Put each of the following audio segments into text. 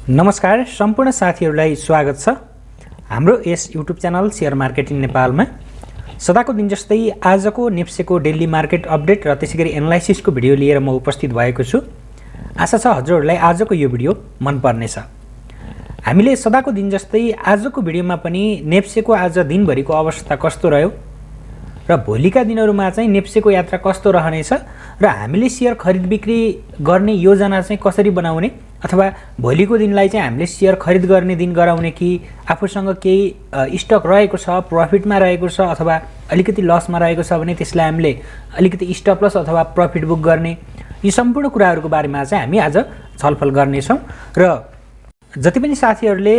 नमस्कार सम्पूर्ण साथीहरूलाई स्वागत छ हाम्रो यस युट्युब च्यानल शेयर मार्केटिङ नेपालमा। सदाको दिन जस्तै आजको नेप्सेको डेली मार्केट अपडेट र त्यसैगरी एनालाइसिसको भिडियो लिएर म उपस्थित भएको छु। आशा छ हजुरहरूलाई आजको यो भिडियो मन पर्नेछ। हामीले सदाको दिन जस्तै आजको भिडियोमा पनि नेप्सेको आज दिनभरिको अवस्था कस्तो रह्यो र भोलिका दिनहरुमा चाहिँ नेप्सेको यात्रा कस्तो रहनेछ र हामीले शेयर खरिद बिक्री गर्ने योजना चाहिँ कसरी बनाउने अथवा भोलिको दिनलाई चाहिँ हामीले शेयर खरिद गर्ने दिन गराउने कि आफूसँग केही स्टक रहेको छ, प्रॉफिटमा रहेको छ अथवा अलिकति लसमा रहेको छ भने त्यसलाई हामीले अलिकति स्टप लस अथवा प्रॉफिट बुक गर्ने, यी सम्पूर्ण कुराहरुको बारेमा चाहिँ हामी आज छलफल गर्ने छौं। र जति पनि साथीहरुले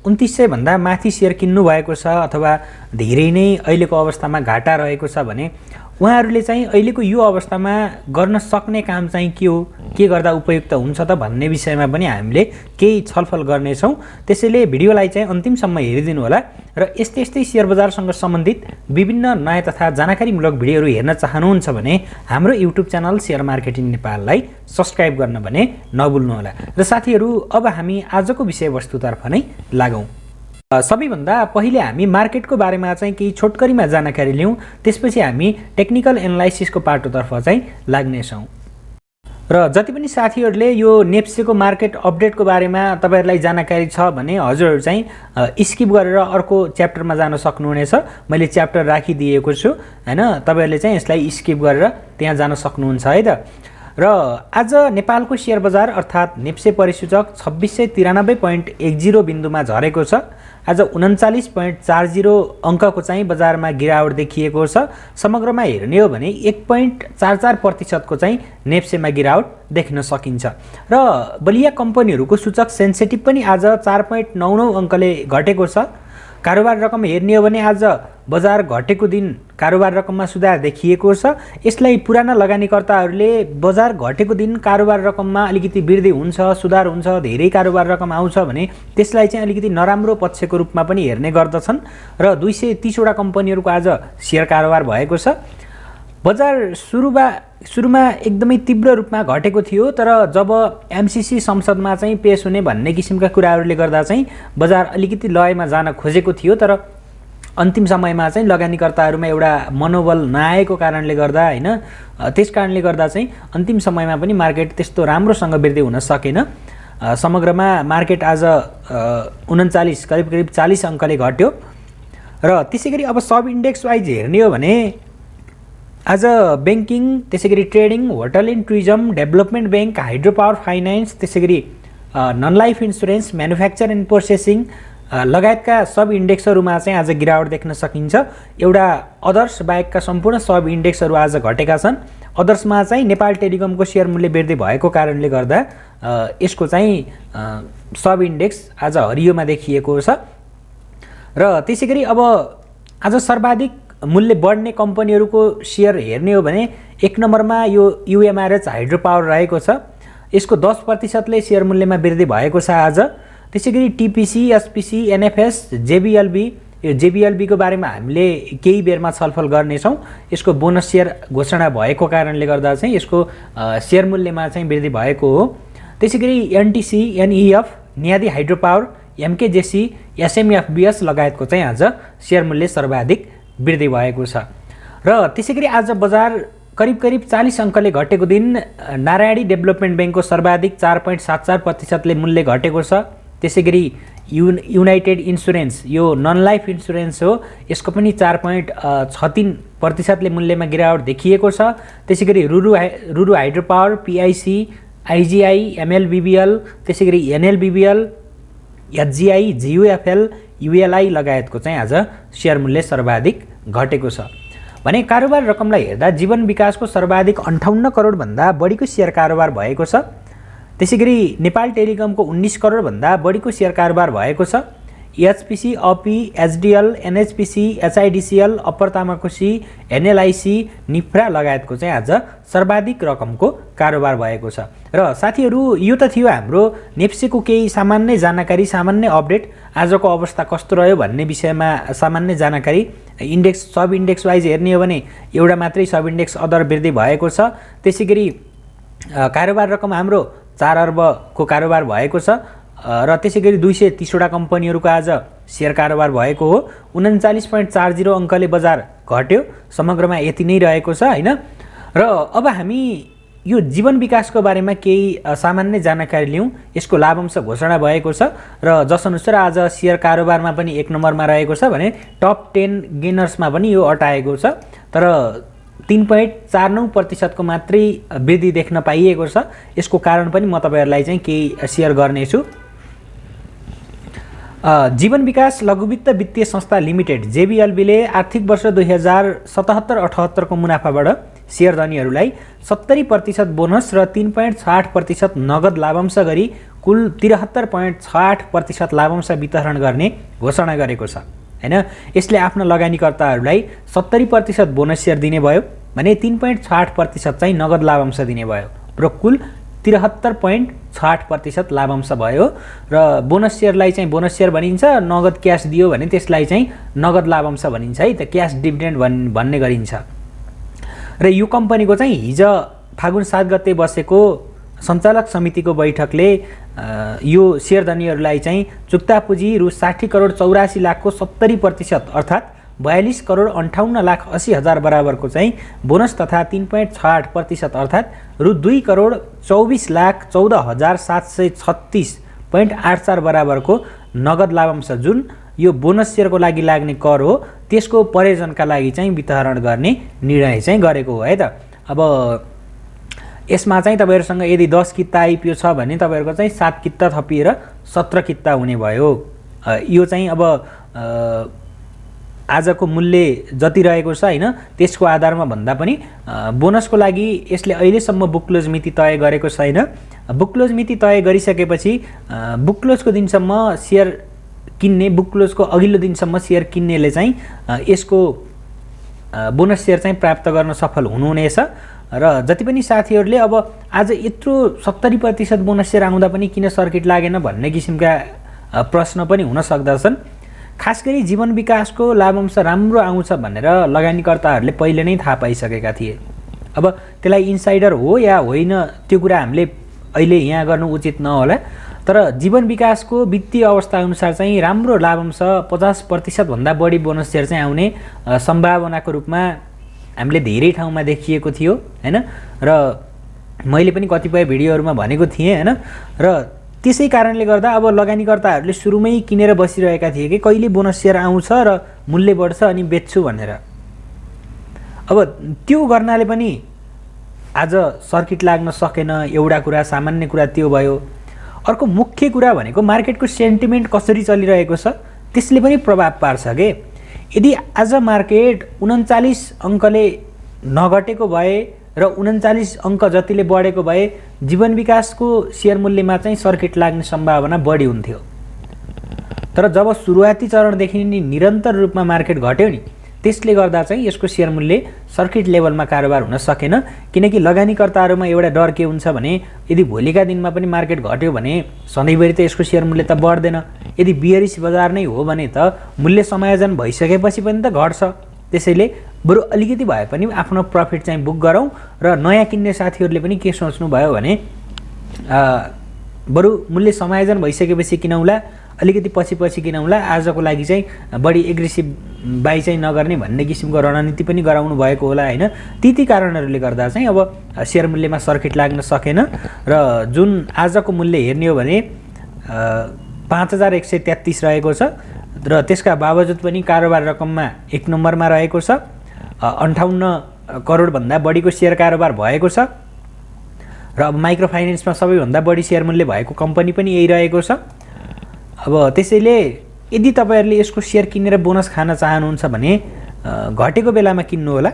2900 भन्दा माथि शेयर किन्नु भएको छ अथवा धेरै नै अहिलेको अवस्थामा घाटा रहेको छ भने उहाँहरुले चाहिँ अहिलेको यो अवस्थामा गर्न सक्ने काम चाहिँ के हो, के गर्दा उपयुक्त हुन्छ त भन्ने विषयमा पनि हामीले केही छलफल गर्ने छौं। त्यसैले भिडियोलाई चाहिँ अन्तिमसम्म हेरिदिनु होला र यस्तै शेयर बजारसँग सम्बन्धित विभिन्न नयाँ तथा जानकारीमूलक भिडियोहरु हेर्न चाहनुहुन्छ भने हाम्रो युट्युब च्यानल शेयर मार्केटिङ नेपाललाई सब्स्क्राइब गर्न भने नभुल्नु होला। र साथीहरु अब हामी आजको विषयवस्तुतर्फ नै लागौं। सबैभन्दा पहिले हामी मार्केटको बारेमा चाहिँ केही छोटकरीमा जानकारी लियौं, त्यसपछि हामी टेक्निकल एनालाइसिसको पाटोतर्फ चाहिँ लाग्ने छौं। र जति पनि साथीहरुले यो नेप्सेको मार्केट अपडेटको बारेमा तपाईहरुलाई जानकारी छ भने हजुरहरु चाहिँ स्किप गरेर अर्को च्याप्टरमा जान सक्नुहुनेछ। मैले च्याप्टर राखिदिएको छु हैन, तपाईहरुले चाहिँ यसलाई स्किप गरेर त्यहाँ जान सक्नुहुन्छ है त। र आज नेपालको शेयर बजार अर्थात नेप्से परिसूचक 2693.10 बिन्दुमा झरेको छ। आज 39.40 अंकको चाहिँ बजारमा गिरावट देखिएको छ। समग्रमा हेर्ने हो भने 1.44% को चाहिँ नेप्सेमा गिरावट देख्न सकिन्छ। र बलिया कम्पनीहरुको सूचक सेन्सिटिभ पनि आज 4.99 अंकले घटेको छ। कारोबार रकम हेर्ने हो भने आज बजार घटेको दिन कारोबार रकममा सुधार देखिएको छ। यसलाई पुराना लगानीकर्ताहरूले बजार घटेको दिन कारोबार रकममा अलिकति वृद्धि हुन्छ, सुधार हुन्छ, धेरै कारोबार रकम आउँछ भने त्यसलाई चाहिँ अलिकति नराम्रो पक्षको रूपमा पनि हेर्ने गर्दछन्। र 230 वटा कम्पनीहरुको आज शेयर कारोबार भएको छ। बजार सुरुमा एकदमै तीव्र रूपमा घटेको थियो, तर जब एमसीसी संसदमा चाहिँ पेश हुने भन्ने किसिमका कुराहरूले गर्दा चाहिँ बजार अलिकति लयमा जान खोजेको थियो, तर अन्तिम समयमा चाहिँ लगानीकर्ताहरुमा एउटा मनोबल नआएको कारणले गर्दा हैन, त्यसकारणले गर्दा चाहिँ अन्तिम समयमा पनि मार्केट त्यस्तो राम्रोसँग वृद्धि हुन सकेन। समग्रमा मार्केट आज 39 करिब 40 अंकले घट्यो। र त्यसैगरी अब सब इन्डेक्स वाइज हेर्ने हो भने आज बैंकिङ, त्यसैगरी trading, hotel and tourism, development bank, hydro power finance, त्यसैगरी non life insurance, manufacture and processing लगायतका सब इन्डेक्सहरुमा चाहिँ आज गिरावट देख्न सकिन्छ। एउटा अदर्स बाहेकका सम्पूर्ण सब इन्डेक्सहरु आज घटेका छन्। अदर्समा चाहिँ नेपाल टेलिकमको शेयर मूल्य वृद्धि भएको कारणले गर्दा यसको चाहिँ सब इन्डेक्स आज हरियोमा देखिएको छ। र त्यसैगरी अब आज सर्वाधिक मूल्य बढ्ने कम्पनीहरुको शेयर हेर्ने हो भने एक नम्बरमा यो यूएमआरएच हाइड्रो पावर रहेको छ। यसको 10% ले शेयर मूल्यमा वृद्धि भएको छ आज। त्यसैगरी टीपीसी, एसपीसी, एनएफएस, जेबीएलबी, यो जेबीएलबी को बारेमा हामीले केही बेरमा छलफल गर्ने छौं। यसको बोनस शेयर घोषणा भएको कारणले गर्दा चाहिँ यसको शेयर मूल्यमा चाहिँ वृद्धि भएको हो। त्यसैगरी एनटीसी, एनईएफ, नियादी हाइड्रो पावर, एमकेजेसी, एसएमएफबीएस लगायतको चाहिँ आज शेयर मूल्य सर्वाधिक वृद्धि भएको छ। र त्यसैगरी आज बजार करिब 40 अंकले घटेको दिन नारायणी डेभलपमेन्ट बैंकको सर्वाधिक 4.74% ले मूल्य घटेको छ। त्यसैगरी युनाइटेड इन्स्योरेन्स, यो नन लाइफ इन्स्योरेन्स हो, यसको पनि 4.36% ले मूल्यमा गिरावट देखिएको छ। त्यसैगरी Ruru hydro power, PIC, IGI, MLBBL, त्यसैगरी एनएलबीबीएल, एचजीआई, जीयूएफएल, यूएलआई लगायतको चाहिँ आज शेयर मूल्य सर्वाधिक घटेको छ। भने कारोबार रकमलाई हेर्दा जीवन विकासको सर्वाधिक 58 करोड भन्दा बढीको शेयर कारोबार भएको छ। त्यसैगरी नेपाल टेलिकमको 19 करोड भन्दा बढीको शेयर कारोबार भएको छ। एचपीसी, अपी, एचडीएल, एनएचपीसी, एचआईडीसीएल, अप्पर तामाकोसी, एनएलआईसी, निफ्रा लगायतको चाहिँ आज सर्वाधिक रकमको कारोबार भएको छ। र साथीहरु यो त थियो हाम्रो नेप्सेको केही सामान्य जानकारी, सामान्य अपडेट, आजको अवस्था कस्तो रह्यो भन्ने विषयमा सामान्य जानकारी। इन्डेक्स, सब इन्डेक्स वाइज हेर्ने हो भने एउटा मात्रै सब इन्डेक्स अदर वृद्धि भएको छ। त्यसैगरी कारोबार रकम हाम्रो 4 अर्बको कारोबार भएको छ। र त्यसै गरी 230 वटा कम्पनीहरूको आज सेयर कारोबार भएको हो। 39.40 अङ्कले बजार घट्यो, समग्रमा यति नै रहेको छ हैन। र अब हामी यो जीवन विकासको बारेमा केही सामान्य जानकारी लिउँ। यसको लाभांश घोषणा भएको छ र जसअनुसार आज सेयर कारोबारमा पनि 1 नम्बरमा रहेको छ भने टप 10 गेनर्समा पनि यो अटाएको छ। तर 3.49% को मात्रै वृद्धि देख्न पाइएको छ। यसको कारण पनि म तपाईहरुलाई चाहिँ केही शेयर गर्नेछु। जीवन विकास लघुवित्त वित्तीय संस्था लिमिटेड जेबीएलबीले आर्थिक वर्ष 2077-78 को मुनाफाबाट शेयरधनीहरूलाई 70% बोनस र 3.68% नगद लाभांश गरी कुल 73.68% लाभांश वितरण गर्ने घोषणा गरेको छ हैन। यसले आफ्ना लगानीकर्ताहरूलाई 70% बोनस शेयर दिने भयो भने 3.68% चाहिँ नगद लाभांश दिने भयो र कुल 73.68% लाभांश भयो। र बोनस शेयरलाई चाहिँ बोनस शेयर भनिन्छ, नगद क्याश दियो भने त्यसलाई चाहिँ नगद लाभांश भनिन्छ है, त क्याश डिभिडेन्ड भन्ने गरिन्छ। र यो कम्पनीको चाहिँ हिजो फागुन 7 गते बसेको सञ्चालक समितिको बैठकले यो शेयरधनीहरूलाई चाहिँ चुक्ता पुँजी रु 60 करोड 84 लाखको 70% अर्थात् 42 करोड 58 लाख 80 हजार बराबरको चाहिँ बोनस तथा 3.68% अर्थात् रु 2 करोड 24 लाख 14 हजार 736.84 बराबरको नगद लाभांश जुन यो बोनस शेयरको लागि लाग्ने कर हो त्यसको प्रयोजनका लागि चाहिँ वितरण गर्ने निर्णय चाहिँ गरेको हो है त। अब यसमा चाहिँ तपाईहरुसँग यदि 10 किता आइपिओ छ भने तपाईहरुको चाहिँ 7 किता थपिएर 17 किता हुने भयो। यो चाहिँ अब आजको मूल्य जति रहेको छ हैन त्यसको आधारमा भन्दा पनि बोनसको लागि यसले अहिलेसम्म बुक क्लोज मिति तय गरेको छैन। बुक क्लोज मिति तय गरिसकेपछि बुक क्लोजको दिनसम्म शेयर किन्ने, बुक क्लोजको अघिल्लो दिनसम्म शेयर किन्नेले चाहिँ यसको बोनस शेयर चाहिँ प्राप्त गर्न सफल हुनुहुनेछ। र जति पनि साथीहरूले अब आज यत्रो 70% बोनस शेयर आउँदा पनि किन सर्किट लागेन भन्ने किसिमका प्रश्न पनि हुन सक्दछन्। खास गरी जीवन विकासको लाभांश राम्रो आउँछ भनेर लगानीकर्ताहरूले पहिले नै थाहा पाइसकेका थिए। अब त्यसलाई इन्साइडर हो या होइन त्यो कुरा हामीले अहिले यहाँ गर्नु उचित नहोला, तर जीवन विकासको वित्तीय अवस्था अनुसार चाहिँ राम्रो लाभांश 50% भन्दा बढी बोनस शेयर चाहिँ आउने सम्भावनाको रूपमा हामीले धेरै ठाउँमा देखिएको थियो हैन। र मैले पनि कतिपय भिडियोहरुमा भनेको थिएँ हैन। र त्यसै कारणले गर्दा अब लगानीकर्ताहरूले सुरुमै किनेर बसिरहेका थिए कि कहिले बोनस शेयर आउँछ र मूल्य बढ्छ अनि बेच्छु भनेर। अब त्यो गर्नाले पनि आज सर्किट लाग्न सकेन, एउटा कुरा सामान्य कुरा त्यो भयो। अर्को मुख्य कुरा भनेको मार्केटको सेन्टिमेन्ट कसरी चलिरहेको छ त्यसले पनि प्रभाव पार्छ के। यदि आज मार्केट 39 अङ्कले नघटेको भए र 39 अङ्क जतिले बढेको भए जीवन विकासको शेयर मूल्यमा चाहिँ सर्किट लाग्ने सम्भावना बढी हुन्थ्यो। तर जब सुरुवाती चरणदेखि नै निरन्तर रूपमा मार्केट घट्यो नि त्यसले गर्दा चाहिँ यसको शेयर मूल्य सर्किट लेभलमा कारोबार हुन सकेन। किनकि लगानीकर्ताहरूमा एउटा डर के हुन्छ भने यदि भोलिका दिनमा पनि मार्केट घट्यो भने सधैँभरि त यसको शेयर मूल्य त बढ्दैन। यदि बियरिश बजार नै हो भने त मूल्य समायोजन भइसकेपछि पनि त घट्छ। त्यसैले बरु अलिकति भए पनि आफ्नो प्रफिट चाहिँ बुक गरौँ। र नयाँ किन्ने साथीहरूले पनि के सोच्नु भयो भने बरु मूल्य समायोजन भइसकेपछि किनौला, अलिकति पछि किनौला, आजको लागि चाहिँ बढी एग्रेसिभ बाई चाहिँ नगर्ने भन्ने किसिमको रणनीति पनि गराउनु भएको होला हैन। ती कारणहरूले गर्दा चाहिँ अब शेयर मूल्यमा सर्किट लाग्न सकेन। र जुन आजको मूल्य हेर्ने हो भने 5133 रहेको छ र त्यसका बावजुद पनि कारोबार रकममा 1 नम्बरमा रहेको छ। 58 करोड भन्दा बढीको शेयर कारोबार भएको छ र अब माइक्रो फाइनेन्समा सबैभन्दा बढी शेयर मूल्य भएको कम्पनी पनि यही रहेको छ। अब त्यसैले यदि तपाईहरुले यसको शेयर किनेर बोनस खान चाहनुहुन्छ भने घटेको बेलामा किन्नु होला,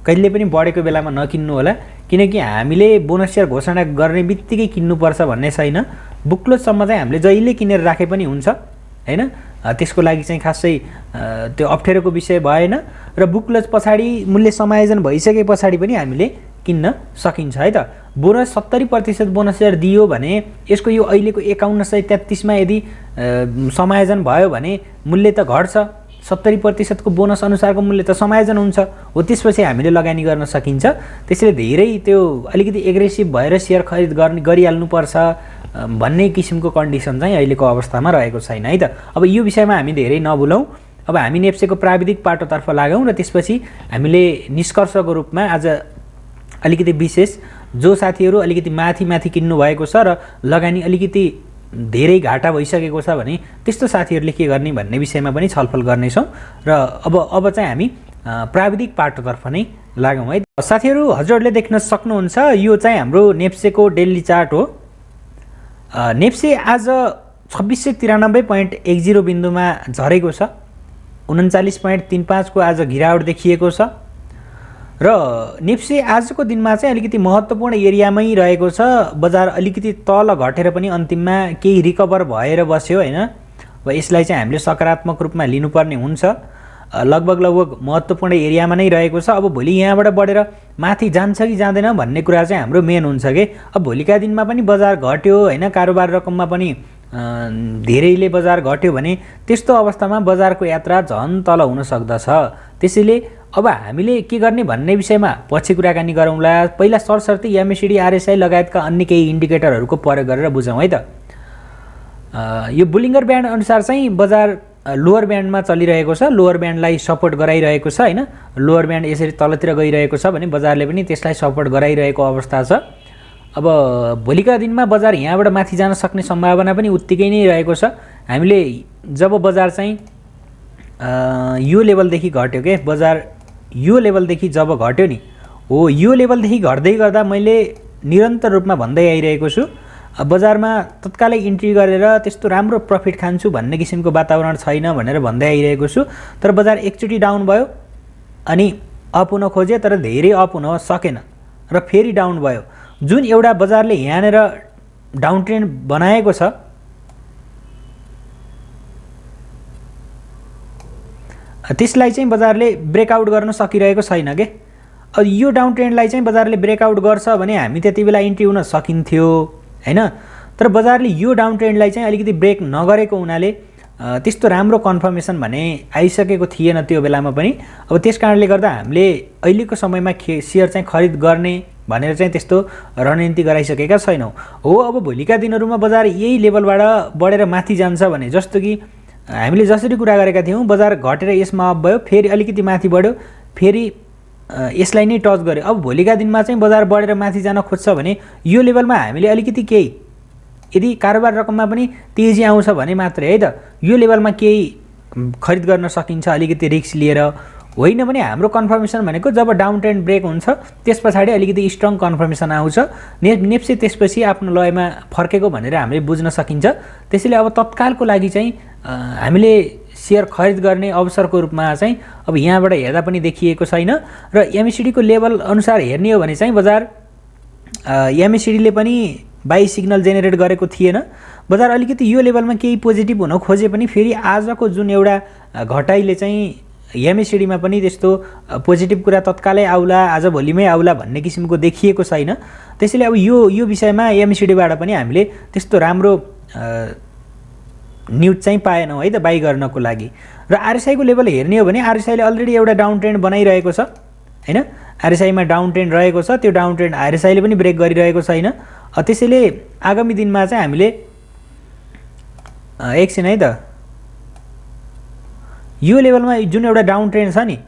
कहिले पनि बढेको बेलामा नकिन्नु होला। किनकि हामीले बोनस शेयर घोषणा गर्ने बित्तिकै किन्नुपर्छ भन्ने छैन। बुक क्लोजसम्म चाहिँ हामीले जहिले किनेर राखे पनि हुन्छ हैन। त्यसको लागि चाहिँ खासै त्यो अप्ठ्यारोको विषय भएन। र बुक क्लोज पछाडि मूल्य समायोजन भइसके पछाडि पनि हामीले किन्न सकिन्छ है त। बोनस 70% बोनस शेयर दियो भने यसको यो अहिलेको 5133 मा यदि समायोजन भयो भने मूल्य त घट्छ। 70% को बोनस अनुसारको मूल्य त समायोजन हुन्छ हो, त्यसपछि हामीले लगानी गर्न सकिन्छ। त्यसैले धेरै त्यो अलिकति एग्रेसिभ भएर शेयर खरिद गरिहाल्नुपर्छ भन्ने किसिमको कन्डिसन चाहिँ अहिलेको अवस्थामा रहेको छैन है त। अब यो विषयमा हामी धेरै नभुलौँ। अब हामी नेप्सेको प्राविधिक पाटोतर्फ लागौँ र त्यसपछि हामीले निष्कर्षको रूपमा आज अलिकति विशेष जो साथीहरू अलिकति माथि किन्नु भएको छ र लगानी अलिकति धेरै घाटा भइसकेको छ भने त्यस्तो साथीहरूले के गर्ने भन्ने विषयमा पनि छलफल गर्नेछौँ र अब चाहिँ हामी प्राविधिक पाटोतर्फ नै लागौँ है। साथीहरू हजुरहरूले देख्न सक्नुहुन्छ यो चाहिँ हाम्रो नेप्सेको डेली चार्ट हो। नेप्से आज 2693.10 बिन्दुमा झरेको छ। 39.35 को आज गिरावट देखिएको छ र नेप्से आजको दिनमा चाहिँ अलिकति महत्त्वपूर्ण एरियामै रहेको छ। बजार अलिकति तल घटेर पनि अन्तिममा केही रिकभर भएर बस्यो हैन। अब यसलाई चाहिँ हामीले सकारात्मक रूपमा लिनुपर्ने हुन्छ। लगभग महत्त्वपूर्ण एरियामा नै रहेको छ। अब भोलि यहाँबाट बढेर माथि जान्छ कि जाँदैन भन्ने कुरा चाहिँ हाम्रो मेन हुन्छ के। अब भोलिका दिनमा पनि बजार घट्यो हैन, कारोबार रकममा पनि धेरैले बजार घट्यो भने त्यस्तो अवस्थामा बजारको यात्रा झन् तल हुन सक्दछ। त्यसैले अब हामीले के गर्ने भन्ने विषयमा पछि कुराकानी गरौँला। पहिला सरसर्ती एमएसिडी आरएसआई लगायतका अन्य केही इन्डिकेटरहरूको प्रयोग गरेर बुझौँ है त। यो बुलिङ्गर ब्यान्ड अनुसार चाहिँ बजार लोअर ब्यान्डमा चलिरहेको छ। लोअर ब्यान्डलाई सपोर्ट गराइरहेको छ हैन। लोअर ब्यान्ड यसरी तलतिर गइरहेको छ भने बजारले पनि त्यसलाई सपोर्ट गराइरहेको अवस्था छ। अब भोलिका दिनमा बजार यहाँबाट माथि जान सक्ने सम्भावना पनि उत्तिकै नै रहेको छ। हामीले जब बजार चाहिँ यो लेभलदेखि घट्यो के, बजार यो लेभलदेखि जब घट्यो नि हो, यो लेभलदेखि घट्दै गर्दा मैले निरन्तर रूपमा भन्दै आइरहेको छु बजारमा तत्कालै इन्ट्री गरेर त्यस्तो राम्रो प्रफिट खान्छु भन्ने किसिमको वातावरण छैन भनेर भन्दै आइरहेको छु। तर बजार एकचोटि डाउन भयो अनि अप हुन खोजे तर धेरै अप हुन सकेन र फेरि डाउन भयो। जुन एउटा बजारले यहाँनिर डाउन ट्रेन्ड बनाएको छ त्यसलाई चाहिँ बजारले ब्रेकआउट गर्न सकिरहेको छैन के। अब यो डाउन ट्रेन्डलाई चाहिँ बजारले ब्रेकआउट गर्छ भने हामी त्यति बेला इन्ट्री हुन सकिन्थ्यो हैन। तर बजारले यो डाउन ट्रेन्डलाई चाहिँ अलिकति ब्रेक नगरेको हुनाले त्यस्तो राम्रो कन्फर्मेसन भने आइसकेको थिएन त्यो बेलामा पनि। अब त्यस कारणले गर्दा हामीले अहिलेको समयमा सेयर चाहिँ खरिद गर्ने भनेर चाहिँ त्यस्तो रणनीति गराइसकेका छैनौँ हो। अब भोलिका दिनहरूमा बजार यही लेभलबाट बढेर माथि जान्छ भने, जस्तो कि हामीले जसरी कुरा गरेका थियौँ बजार घटेर यसमा अप भयो, फेरि अलिकति माथि बढ्यो, फेरि यसलाई नै टच गर्यो। अब भोलिका दिनमा चाहिँ बजार बढेर माथि जान खोज्छ भने यो लेभलमा हामीले अलिकति केही यदि कारोबार रकममा पनि तेजी आउँछ भने मात्रै है त यो लेभलमा केही खरिद गर्न सकिन्छ अलिकति रिस्क लिएर। होइन भने हाम्रो कन्फर्मेसन भनेको जब डाउन ट्रेन्ड ब्रेक हुन्छ त्यस पछाडि अलिकति स्ट्रङ कन्फर्मेसन आउँछ, नेप्से त्यसपछि आफ्नो लयमा फर्केको भनेर हामीले बुझ्न सकिन्छ। त्यसैले अब तत्कालको लागि चाहिँ हामीले सेयर खरिद गर्ने अवसरको रूपमा चाहिँ अब यहाँबाट हेर्दा पनि देखिएको छैन र एमएसिडीको लेभल अनुसार हेर्ने हो भने चाहिँ बजार एमएसिडीले पनि बाई सिग्नल जेनेरेट गरेको थिएन। बजार अलिकति यो लेभलमा केही पोजिटिभ हुन खोजे पनि फेरि आजको जुन एउटा घटाइले चाहिँ एमएसिडीमा पनि त्यस्तो पोजिटिभ कुरा तत्कालै आउला, आज भोलिमै आउला भन्ने किसिमको देखिएको छैन। त्यसैले अब यो विषयमा एमएसिडीबाट पनि हामीले त्यस्तो राम्रो न्युज चाहिँ पाएनौँ है त बाई गर्नको लागि। र आरएसआईको लेभल हेर्ने हो भने आरएसआईले अलरेडी एउटा डाउन ट्रेन्ड बनाइरहेको छ हैन। आरएसआईमा डाउन ट्रेन्ड रहेको छ, त्यो डाउन ट्रेन्ड आरएसआईले पनि ब्रेक गरिरहेको छैन। त्यसैले आगामी दिनमा चाहिँ हामीले एकछिन है त यो लेभलमा जुन एउटा डाउन ट्रेन्ड छ नि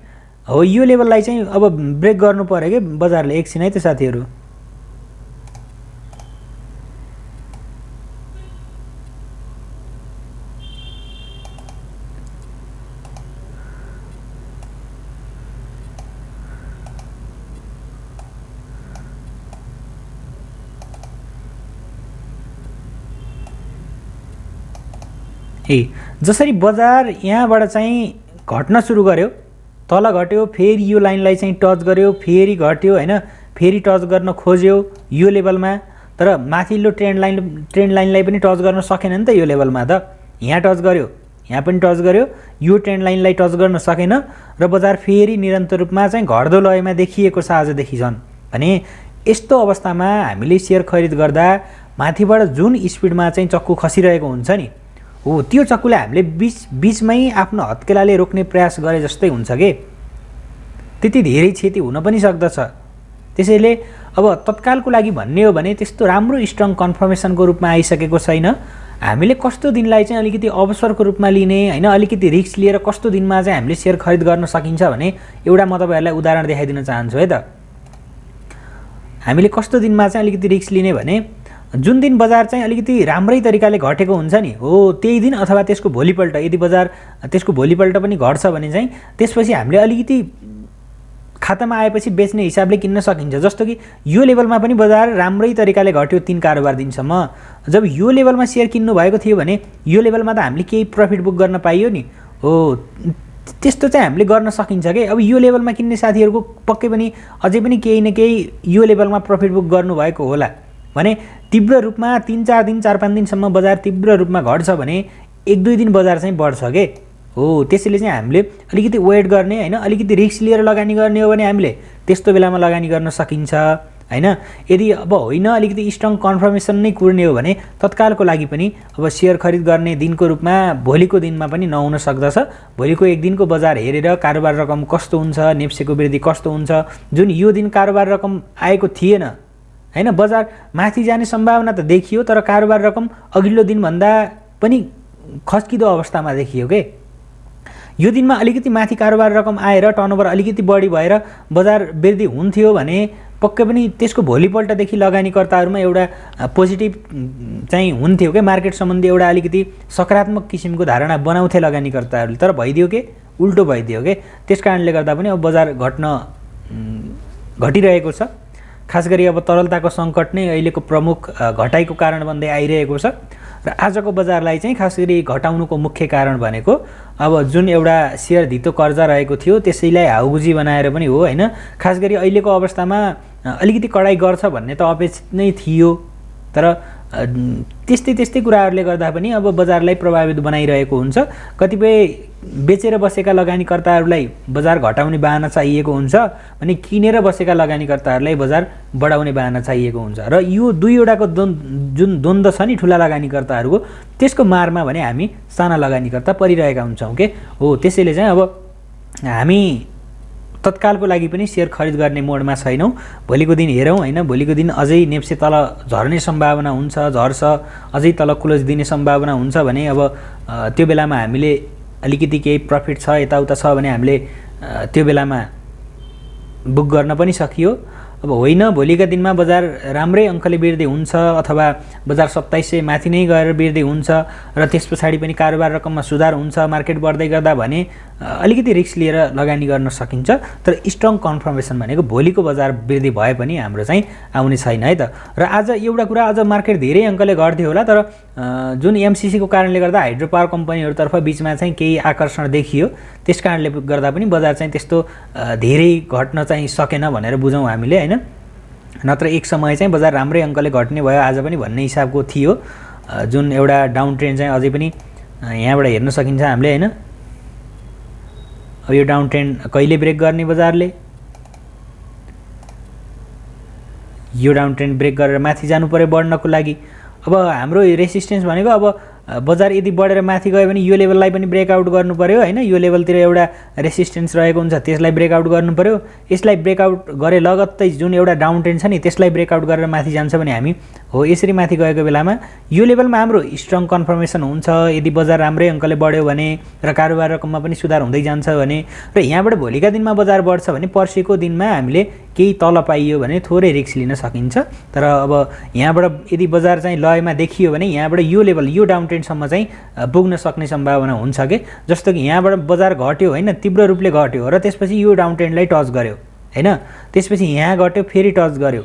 हो, यो लेभललाई चाहिँ अब ब्रेक गर्नु पर्यो कि बजारले। एकछिन है त साथीहरू, जसरी बजार यहाँबाट चाहिँ घट्न सुरु गर्यो, तल घट्यो, फेरि यो लाइनलाई चाहिँ टच गर्यो, फेरि घट्यो हैन, फेरि टच गर्न खोज्यो यो लेभलमा, तर माथिल्लो ट्रेन्ड लाइनलाई पनि टच गर्न सकेन नि त यो लेभलमा त। यहाँ टच गर्यो, यहाँ पनि टच गर्यो, यो ट्रेन्ड लाइनलाई टच गर्न सकेन र बजार फेरि निरन्तर रूपमा चाहिँ घट्दो लयमा देखिएको छ आजदेखि झन्। भने यस्तो अवस्थामा हामीले सेयर खरिद गर्दा माथिबाट जुन स्पिडमा चाहिँ चक्कु खसिरहेको हुन्छ नि हो, त्यो चक्कुले हामीले बीचमै आफ्नो हत्केलाले रोक्ने प्रयास गरे जस्तै हुन्छ के। त्यति धेरै क्षति हुन पनि सक्दछ। त्यसैले अब तत्कालको लागि भन्ने हो भने त्यस्तो राम्रो स्ट्रङ कन्फर्मेसनको रूपमा आइसकेको छैन। हामीले कस्तो दिनलाई चाहिँ अलिकति अवसरको रूपमा लिने हैन, अलिकति रिस्क लिएर कस्तो दिनमा चाहिँ हामीले सेयर खरिद गर्न सकिन्छ भने एउटा म तपाईहरुलाई उदाहरण देखाइदिन चाहन्छु है त। हामीले कस्तो दिनमा चाहिँ अलिकति रिस्क लिने भने जुन दिन बजार चाहिँ अलिकति राम्रै तरिकाले घटेको हुन्छ नि, हो त्यही दिन अथवा त्यसको भोलिपल्ट, यदि बजार त्यसको भोलिपल्ट पनि घट्छ भने चाहिँ त्यसपछि हामीले अलिकति खातामा आएपछि बेच्ने हिसाबले किन्न सकिन्छ। जस्तो कि यो लेभलमा पनि बजार राम्रै तरिकाले घट्यो 3 कारोबार दिनसम्म, जब यो लेभलमा सेयर किन्नु भएको थियो भने यो लेभलमा त हामीले केही प्रफिट बुक गर्न पाइयो नि, हो त्यस्तो चाहिँ हामीले गर्न सकिन्छ के। अब यो लेभलमा किन्ने साथीहरुको पक्कै पनि अझै पनि केही न केही यो लेभलमा प्रफिट बुक गर्नु भएको होला भने तीव्र रूपमा 3-4 दिन 4-5 दिनसम्म बजार तीव्र रूपमा घट्छ भने 1-2 दिन बजार चाहिँ बढ्छ के, हो त्यसैले चाहिँ हामीले अलिकति वेट गर्ने हैन, अलिकति रिस्क लिएर लगानी गर्ने हो भने हामीले त्यस्तो बेलामा लगानी गर्न सकिन्छ हैन। यदि अब होइन अलिकति स्ट्रङ कन्फर्मेसन नै कुर्ने हो भने तत्कालको लागि पनि अब सेयर खरिद गर्ने दिनको रूपमा भोलिको दिनमा पनि नहुन सक्दछ। भोलिको एक दिनको बजार हेरेर कारोबार रकम कस्तो हुन्छ, नेप्सेको वृद्धि कस्तो हुन्छ, जुन यो दिन कारोबार रकम आएको थिएन हैन, बजार माथि जाने सम्भावना त देखियो तर कारोबार रकम अघिल्लो दिन भन्दा पनि खस्किदो अवस्थामा देखियो के। यो दिनमा अलिकति माथि कारोबार रकम आएर टर्नओभर अलिकति बढी भएर बजार वृद्धि हुन्थ्यो भने पक्कै पनि त्यसको भोलिपल्टदेखि लगानीकर्ताहरुमा एउटा पोजिटिभ चाहिँ हुन्थ्यो के, मार्केट सम्बन्धी एउटा अलिकति सकारात्मक किसिमको धारणा बनाउँथे लगानीकर्ताहरुले, तर भइदियो के उल्टो भइदियो के। त्यसकारणले गर्दा पनि अब बजार घटिरहेको छ। खास गरी अब तरलताको संकट नै अहिलेको प्रमुख घटाइको कारण बन्दै आइरहेको छ र आजको बजारलाई चाहिँ खास गरी घटाउनुको मुख्य कारण भनेको अब जुन एउटा शेयर धितो कर्जा रहेको थियो त्यसैलाई हाउगुजी बनाएर पनि हो हैन। खास गरी अहिलेको अवस्थामा अलिकति कडाई गर्छ भन्ने त अपेक्षित नै थियो, तर त्यस्तै कुराहरुले गर्दा पनि अब बजारलाई प्रभावित बनाइरहेको हुन्छ। कतिपय बेचेर बसेका लगानीकर्ताहरुलाई बजार घटाउने बहाना चाहिएको हुन्छ भने किनेर बसेका लगानीकर्ताहरुलाई बजार बढाउने बहाना चाहिएको हुन्छ र यो दुईवटाको जुन द्वन्द छ नि ठूला लगानीकर्ताहरुको, त्यसको मारमा भने हामी साना लगानीकर्ता परिरहेका हुन्छौं के, हो त्यसैले चाहिँ अब हामी तत्कालको लागि पनि शेयर खरिद गर्ने मोडमा छैनौं। भोलिको दिन हेरौं हैन, भोलिको दिन अझै नेप्से तल झर्ने सम्भावना हुन्छ, झर्छ, अझै तल क्लोज दिने सम्भावना हुन्छ भने अब त्यो बेलामा हामीले अलिकति केही प्रफिट छ यताउता छ भने हामीले त्यो बेलामा बुक गर्न पनि सकियो। अब होइन भोलिका दिनमा बजार राम्रै अंकले वृद्धि हुन्छ अथवा बजार 2700 माथि नै गएर वृद्धि हुन्छ र त्यसपछि पनि कारोबार रकममा सुधार हुन्छ, मार्केट बढ्दै गर्दा भने अलिकति रिस्क लिएर लगानी गर्न सकिन्छ। तर स्ट्रङ कन्फर्मेसन भनेको भोलिको बजार वृद्धि भए पनि हाम्रो चाहिँ आउने छैन है त। र आज एउटा कुरा, आज मार्केट धेरै अंकले घट्थ्यो होला तर जुन एमसीसी को कारणले गर्दा हाइड्रो पावर कम्पनीहरुतर्फ बीचमा चाहिँ केही आकर्षण देखियो, त्यसकारणले गर्दा पनि बजार चाहिँ त्यस्तो धेरै घट्न चाहिँ सकेन भनेर बुझौं हामीले हैन। नत्र एक समय चाहिँ बजार राम्रै अंकले घट्ने भयो आज पनि भन्ने हिसाबको थियो। जुन एउटा डाउन ट्रेन्ड चाहिँ अझै पनि यहाँबाट हेर्न सकिन्छ हामीले हैन। अब यो डाउन ट्रेन्ड कहिले ब्रेक गर्ने बजारले, यो डाउन ट्रेन्ड ब्रेक गरेर माथि जानु पर्यो बढ्नको लागि। अब हाम्रो रेसिस्टेन्स भनेको अब बजार यदि बढेर माथि गयो भने यो लेभललाई पनि ब्रेकआउट गर्नु पर्यो हैन। यो लेभलतिर एउटा रेसिस्टेन्स रहेको हुन्छ, त्यसलाई ब्रेकआउट गर्नु पर्यो। यसलाई ब्रेकआउट गरे लगत्तै जुन एउटा डाउन ट्रेन्ड छ नि त्यसलाई ब्रेकआउट गरेर माथि जान्छ भने हामी हो यसरी माथि गएको बेलामा यो लेभलमा हाम्रो स्ट्रङ कन्फर्मेसन हुन्छ। यदि बजार राम्रै अंकले बढ्यो भने र कारोबार रकममा पनि सुधार हुँदै जान्छ भने र यहाँबाट भोलिका दिनमा बजार बढ्छ भने पर्सिको दिनमा हामीले केही तल पाइयो भने थोरै रिस्क लिन सकिन्छ। तर अब यहाँबाट यदि बजार चाहिँ लयमा देखियो भने यहाँबाट यो लेभल यो डाउन ट्रेन्डसम्म चाहिँ पुग्न सक्ने सम्भावना हुन्छ के। जस्तो कि यहाँबाट बजार घट्यो हैन, तीव्र रूपले घट्यो र त्यसपछि यो डाउन ट्रेन्डलाई टच गर्यो हैन, त्यसपछि यहाँ घट्यो फेरि टच गर्यो,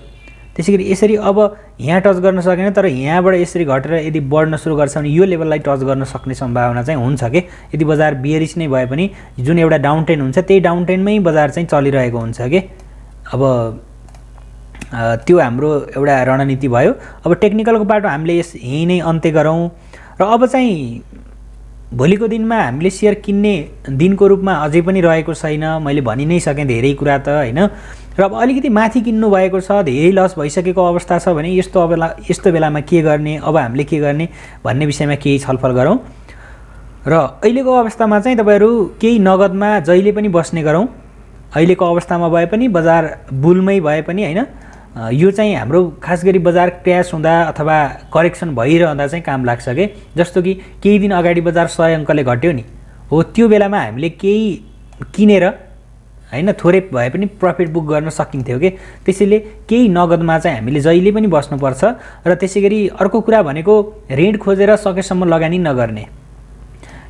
त्यसैगरी यसरी अब यहाँ टच गर्न सकेन तर यहाँबाट यसरी घटेर यदि बढ्न सुरु गर्छ भने यो लेभललाई टच गर्न सक्ने सम्भावना चाहिँ हुन्छ के। यदि बजार बियरिश नै भए पनि जुन एउटा डाउन ट्रेन्ड हुन्छ त्यही डाउन ट्रेन्डमै बजार चाहिँ चलिरहेको हुन्छ के। अब त्यो हाम्रो एउटा रणनीति भयो। अब टेक्निकलको बाटो हामीले यही नै अन्त्य गरौँ र अब चाहिँ भोलिको दिनमा हामीले शेयर किन्ने दिनको रूपमा अझै पनि रहेको छैन। मैले भनि नै सकेँ धेरै कुरा त हैन। र अब अलिकति माथि किन्नु भएको छ, धेरै लस भइसकेको अवस्था छ भने यस्तो बेलामा के गर्ने, अब हामीले के गर्ने भन्ने विषयमा केही छलफल गरौँ। र अहिलेको अवस्थामा चाहिँ तपाईहरु केही नगदमा जहिले पनि बस्ने गरौँ। अहिलेको अवस्थामा भए पनि बजार बुलमै भए पनि हैन, यो चाहिँ हाम्रो खास गरी बजार क्र्यास हुँदा अथवा करेक्सन भइरहँदा चाहिँ काम लाग्छ के। जस्तो कि केही दिन अगाडि बजार 100 अङ्कले घट्यो नि, हो त्यो बेलामा हामीले केही किनेर हैन थोरै भए पनि प्रफिट बुक गर्न सकिन्थ्यो के। त्यसैले केही नगदमा चाहिँ हामीले जहिले पनि बस्नुपर्छ। र त्यसैगरी अर्को कुरा भनेको ऋण खोजेर सकेसम्म लगानी नगर्ने।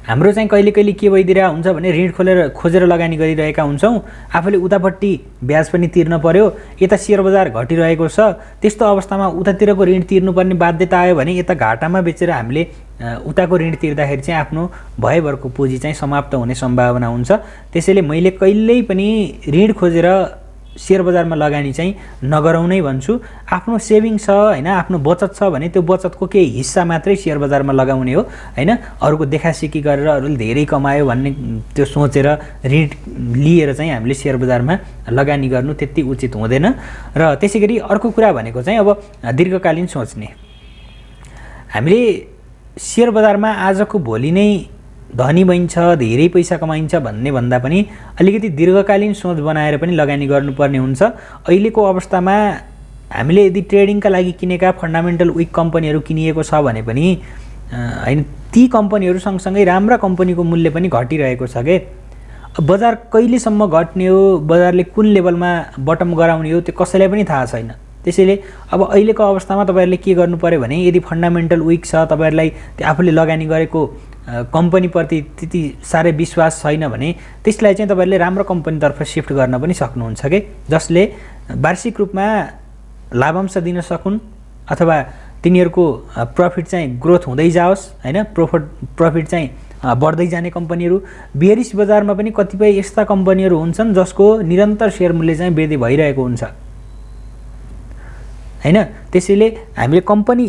हाम्रो चाहिँ कहिले कहिले के भइदिरहेको हुन्छ भने ऋण खोजेर लगानी गरिरहेका हुन्छौँ, आफूले उतापट्टि ब्याज पनि तिर्न पर्यो, यता सेयर बजार घटिरहेको छ, त्यस्तो अवस्थामा उतातिरको ऋण तिर्नुपर्ने बाध्यता आयो भने यता घाटामा बेचेर हामीले उताको ऋण तिर्दाखेरि चाहिँ आफ्नो भयभरको पुँजी चाहिँ समाप्त हुने सम्भावना हुन्छ। त्यसैले मैले कहिल्यै पनि ऋण खोजेर सेयर बजारमा लगानी चाहिँ नगरौँ नै भन्छु। आफ्नो सेभिङ छ हैन, आफ्नो बचत छ भने त्यो बचतको केही हिस्सा मात्रै सेयर बजारमा लगाउने हो हैन। अरूको देखासिकी गरेर अरूले धेरै कमायो भन्ने त्यो सोचेर ऋण लिएर चाहिँ हामीले सेयर बजारमा लगानी गर्नु त्यति उचित हुँदैन। र त्यसैगरी अर्को कुरा भनेको चाहिँ अब दीर्घकालीन सोच्ने। हामीले सेयर बजारमा आजको भोलि नै धनी बनिन्छ, धेरै पैसा कमाइन्छ भन्ने भन्दा पनि अलिकति दीर्घकालीन सोच बनाएर पनि लगानी गर्नुपर्ने हुन्छ। अहिलेको अवस्थामा हामीले यदि ट्रेडिङका लागि किनेका फन्डामेन्टल विक कम्पनीहरू किनिएको छ भने पनि हैन, ती कम्पनीहरू सँगसँगै राम्रा कम्पनीको मूल्य पनि घटिरहेको छ के। बजार कहिलेसम्म घट्ने हो, बजारले कुन लेभलमा बटम गराउने हो, त्यो कसैलाई पनि थाहा छैन। त्यसैले अब अहिलेको अवस्थामा तपाईहरुले के गर्नु पर्यो भने यदि फन्डामेन्टल विक छ, तपाईहरुलाई आफूले लगानी गरेको कम्पनीप्रति त्यति साह्रै विश्वास छैन भने त्यसलाई चाहिँ तपाईहरुले राम्रो कम्पनीतर्फ शिफ्ट गर्न पनि सक्नुहुन्छ के, जसले वार्षिक रूपमा लाभांश दिन सकुन् अथवा तिनीहरुको प्रफिट चाहिँ ग्रोथ हुँदै जाओस् हैन, प्रफिट चाहिँ बढ्दै जाने कम्पनीहरु। बेयरिश बजारमा पनि कतिपय यस्ता कम्पनीहरु हुन्छन् जसको निरन्तर शेयर मूल्य चाहिँ वृद्धि भइरहेको हुन्छ हैन। त्यसैले हामीले कम्पनी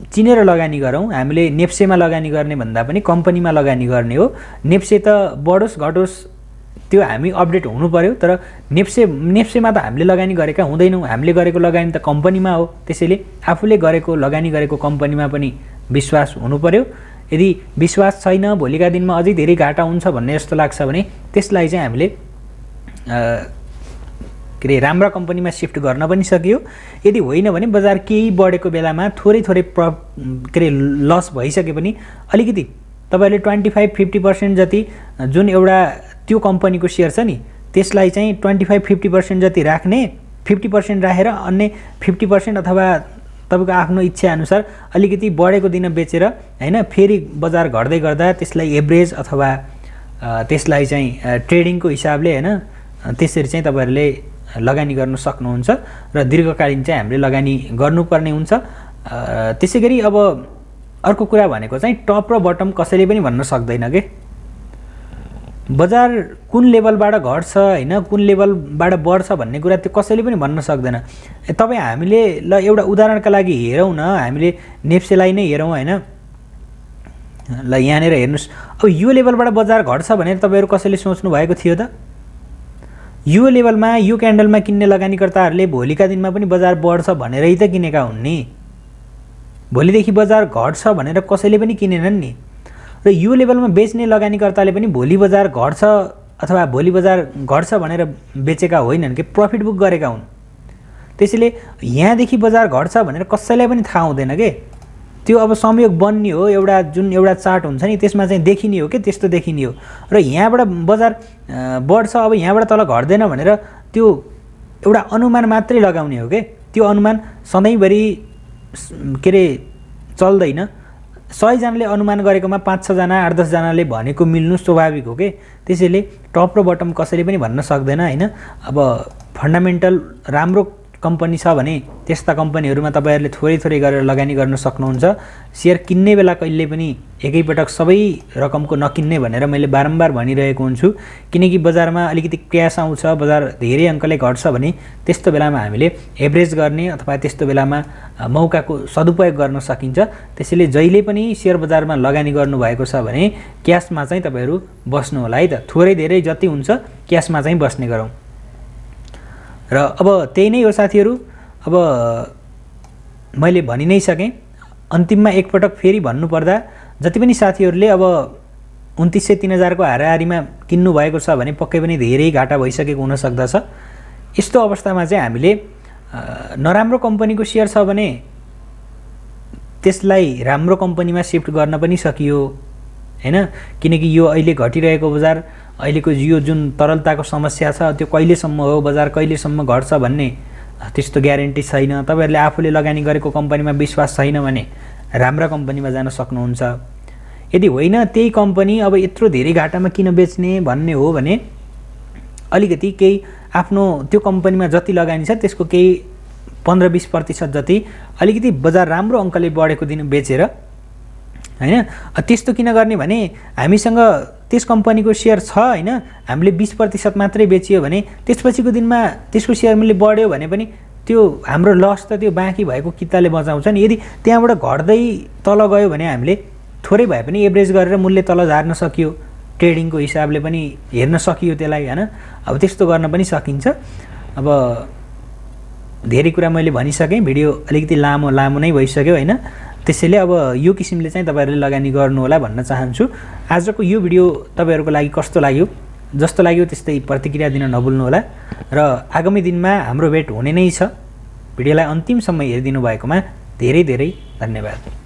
चिनेर लगानी गरौँ। हामीले नेप्सेमा लगानी गर्ने भन्दा पनि कम्पनीमा लगानी गर्ने हो। नेप्से त बढोस् घटोस् त्यो हामी अपडेट हुनु पर्यो, तर नेप्सेमा त हामीले लगानी गरेका हुँदैनौँ। हामीले गरेको लगानी त कम्पनीमा हो। त्यसैले आफूले गरेको लगानी गरेको कम्पनीमा पनि विश्वास हुनु पर्यो। यदि विश्वास छैन, भोलिका दिनमा अझै धेरै घाटा हुन्छ भन्ने जस्तो लाग्छ भने त्यसलाई चाहिँ हामीले राम्रा कम्पनीमा शिफ्ट गर्न पनि सकियो। यदि होइन भने बजार केही बढेको बेलामा थोरै लस भइसके पनि अलिकति तपाईले 25-50% जति जुन एउटा त्यो कम्पनीको शेयर छ नि त्यसलाई चाहिँ 25-50% जति राख्ने, 50% राखेर अन्य 50% अथवा तपाईको आफ्नो इच्छा अनुसार अलिकति बढेको दिन बेचेर हैन, फेरि बजार घट्दै गर्दा त्यसलाई एभरेज अथवा त्यसलाई चाहिँ ट्रेडिङको हिसाबले हैन त्यसरी चाहिँ तपाईहरुले लगानी गर्न सक्नुहुन्छ र दीर्घकालीन चाहिँ हामीले लगानी गर्नुपर्ने हुन्छ। त्यसैगरी अब अर्को कुरा भनेको चाहिँ टप र बटम कसैले पनि भन्न सक्दैन के। बजार कुन लेभलबाट घट्छ हैन, कुन लेभलबाट बढ्छ भन्ने कुरा त्यो कसैले पनि भन्न सक्दैन। तपाई हामीले ल एउटा उदाहरणका लागि हेरौँ न, हामीले नेप्सेलाई नै हेरौँ हैन। ल यहाँनेर हेर्नुस्, अब यो लेभलबाट बजार घट्छ भनेर तपाईहरु कसैले सोच्नु भएको थियो त? यो लेभलमा यो क्यान्डलमा किन्ने लगानीकर्ताहरूले भोलिका दिनमा पनि बजार बढ्छ भनेरै त किनेका हुन् नि। भोलिदेखि बजार घट्छ भनेर कसैले पनि किनेनन् नि। र यो लेभलमा बेच्ने लगानीकर्ताले पनि भोलि बजार घट्छ अथवा भोलि बजार घट्छ भनेर बेचेका होइनन् कि प्रफिट बुक गरेका हुन्। त्यसैले यहाँदेखि बजार घट्छ भनेर कसैलाई पनि थाहा हुँदैन के। त्यो अब संयोग बन्ने हो, जुन एउटा चार्ट हुन्छ नि त्यसमा चाहिँ देखिने हो के, त्यस्तो देखिने हो। र यहाँबाट बजार बढ्छ, अब यहाँबाट तल घट्दैन भनेर त्यो एउटा अनुमान मात्रै लगाउने हो के। त्यो अनुमान सधैँभरि चल्दैन। 100 जनाले अनुमान गरेकोमा 5-6 जना 8-10 जनाले भनेको मिल्नु स्वाभाविक हो के। त्यसैले टप र बटम कसैले पनि भन्न सक्दैन हैन। अब फन्डामेन्टल राम्रो कम्पनी छ भने त्यस्ता कम्पनीहरुमा तपाईहरुले थोरै गरेर लगानी गर्न सक्नुहुन्छ। शेयर किन्ने बेला कहिले पनि एकैपटक सबै रकमको नकिन्ने भनेर मैले बारम्बार भनिरहेको हुन्छु। किनकि बजारमा अलिकति क्र्यास आउँछ, बजार धेरै अंकले घट्छ भने त्यस्तो बेलामा हामीले एभरेज गर्ने अथवा त्यस्तो बेलामा मौकाको सदुपयोग गर्न सकिन्छ। त्यसैले जहिले पनि शेयर बजारमा लगानी गर्नु भएको छ भने क्याशमा चाहिँ तपाईहरु बस्नु होला है त। थोरै धेरै जति हुन्छ क्याशमा चाहिँ बस्ने गरौँ। र अब त्यही नै हो साथीहरु। अब मैले भनि नै सके। अन्तिममा एकपटक फेरि भन्नु पर्दा जति पनि साथीहरुले अब 2900-3000 को हाराहारीमा किन्नु भएको छ भने पक्कै पनि धेरै घाटा भइसकेको हुन सक्दछ। यस्तो अवस्थामा चाहिँ हामीले नराम्रो कम्पनीको सेयर छ भने त्यसलाई राम्रो कम्पनीमा शिफ्ट गर्न पनि सकियो हैन, किनकि यो अहिले घटिरहेको बजार, अहिलेको यो जुन तरलताको समस्या छ त्यो कहिलेसम्म हो, बजार कहिलेसम्म घट्छ भन्ने त्यस्तो ग्यारेन्टी छैन। तपाईहरुले आफूले लगानी गरेको कम्पनीमा विश्वास छैन भने राम्रा कम्पनीमा जान सक्नुहुन्छ। यदि होइन त्यही कम्पनी अब यत्रो धेरै घाटामा किन बेच्ने भन्ने हो भने अलिकति केही आफ्नो त्यो कम्पनीमा जति लगानी छ त्यसको केही 15-20% जति अलिकति बजार राम्रो अङ्कले बढेको दिन बेचेर हैन, त्यस्तो किन गर्ने भने हामीसँग त्यस कम्पनीको सेयर छ हैन, हामीले 20% मात्रै बेचियो भने त्यसपछिको दिनमा त्यसको सेयर मूल्य बढ्यो भने पनि त्यो हाम्रो लस त त्यो बाँकी भएको किताले बचाउँछ नि। यदि त्यहाँबाट घट्दै तल गयो भने हामीले थोरै भए पनि एभरेज गरेर मूल्य तल झार्न सकियो, ट्रेडिङको हिसाबले पनि हेर्न सकियो त्यसलाई हैन। अब त्यस्तो गर्न पनि सकिन्छ। अब धेरै कुरा मैले भनिसकेँ, भिडियो अलिकति लामो नै भइसक्यो हैन, त्यसैले अब यो किसिमले चाहिँ तपाईहरुले लगानी गर्नु होला भन्न चाहन्छु। आजको यो भिडियो तपाईहरुको लागि कस्तो लाग्यो, जस्तो लाग्यो त्यस्तै प्रतिक्रिया दिन नभुल्नु होला र आगामी दिनमा हाम्रो भेट हुने नै छ। भिडियोलाई अन्तिमसम्म हेरिदिनु भएकोमा धेरै धेरै धन्यवाद।